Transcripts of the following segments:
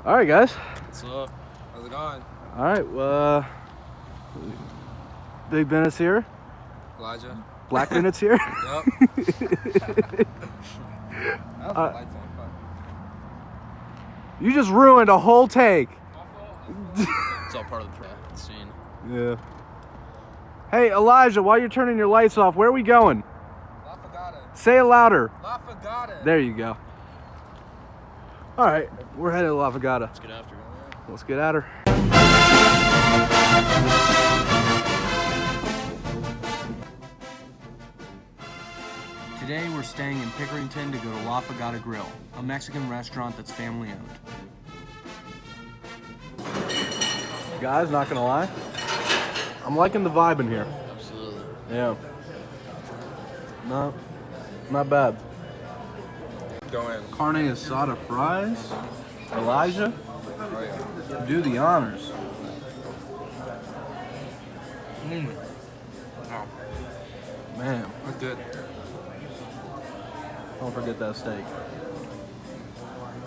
All right, guys. What's up? How's it going? All right. Big Bennett's here. Elijah. Black Bennett's here. Yep. That was the lights on. Fuck. You just ruined a whole take. It's all part of the scene. Yeah. Hey, Elijah, while you're turning your lights off, where are we going? La Fogata. Say it louder. La Fogata. There you go. All right, we're headed to La Fogata. Let's get after it. Let's get at her. Today we're staying in Pickerington to go to La Fogata Grill, a Mexican restaurant that's family owned. Guys, not gonna lie, I'm liking the vibe in here. Absolutely. Yeah. Not bad. Go in. Carne asada fries. Elijah, Oh, yeah. do the honors. Oh, Man, that's good. don't forget that steak.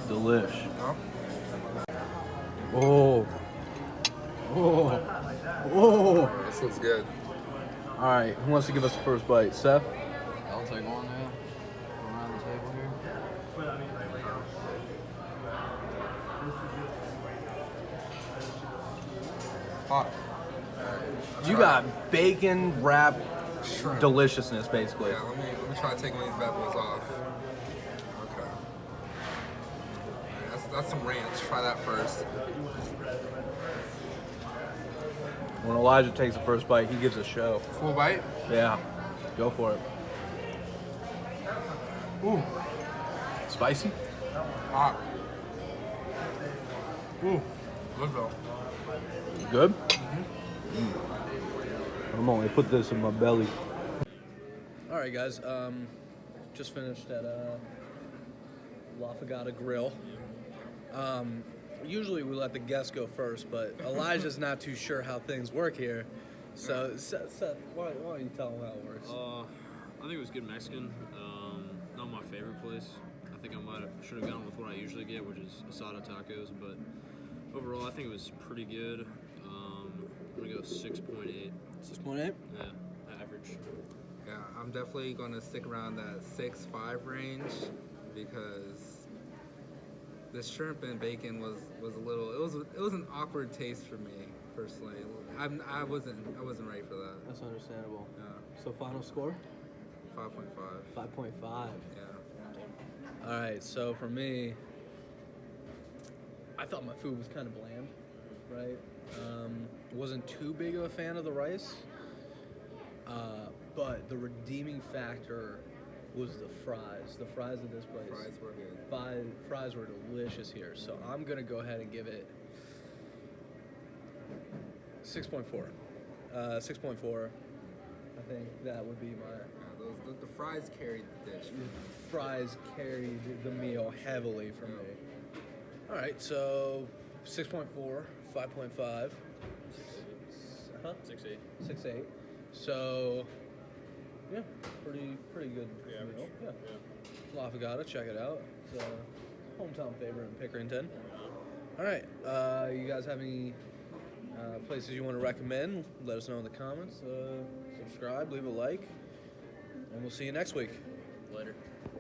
Delish. Oh. Oh. Oh. Oh. This looks good. All right, who wants to give us the first bite? Seth? I'll take one now. Around the table here. Hot. You got bacon wrap Shrimp. deliciousness, basically. Yeah, let me try to take one of these bad boys off. Okay. That's some ranch. Try that first. When Elijah takes the first bite, he gives a show. Full bite? Yeah, go for it. Ooh. Spicy? Hot. Ooh. Good though. Good? I'm only put this in my belly. All right, guys. Just finished at La Fogata Grill. Usually we let the guests go first, but Elijah's not too sure how things work here. So, Seth, why don't you tell him how it works? I think it was good Mexican. Not my favorite place. I think I should have gone with what I usually get, which is asada tacos. But overall, I think it was pretty good. I'm gonna go 6.8. 6.8? Yeah, average. Yeah, I'm definitely gonna stick around that 6.5 range because the shrimp and bacon was a little. It was an awkward taste for me personally. I wasn't ready for that. That's understandable. Yeah, So final score? 5.5. 5.5. Yeah. All right, so for me, I thought my food was kind of bland, right? Wasn't too big of a fan of the rice, but the redeeming factor was the fries. The fries of this place. Fries were good. Fries were delicious here, so I'm gonna go ahead and give it 6.4. 6.4. I think that would be my. Yeah, the fries carried the dish. Fries carried the meal heavily for me. All right, so 6.4, 5.5. 6.8. 6.8. 6.8. So, yeah, pretty good Average. meal. Yeah. La Fogata, check it out. It's a hometown favorite in Pickerington. All right, you guys have any places you want to recommend? Let us know in the comments. Subscribe, leave a like, and we'll see you next week. Later.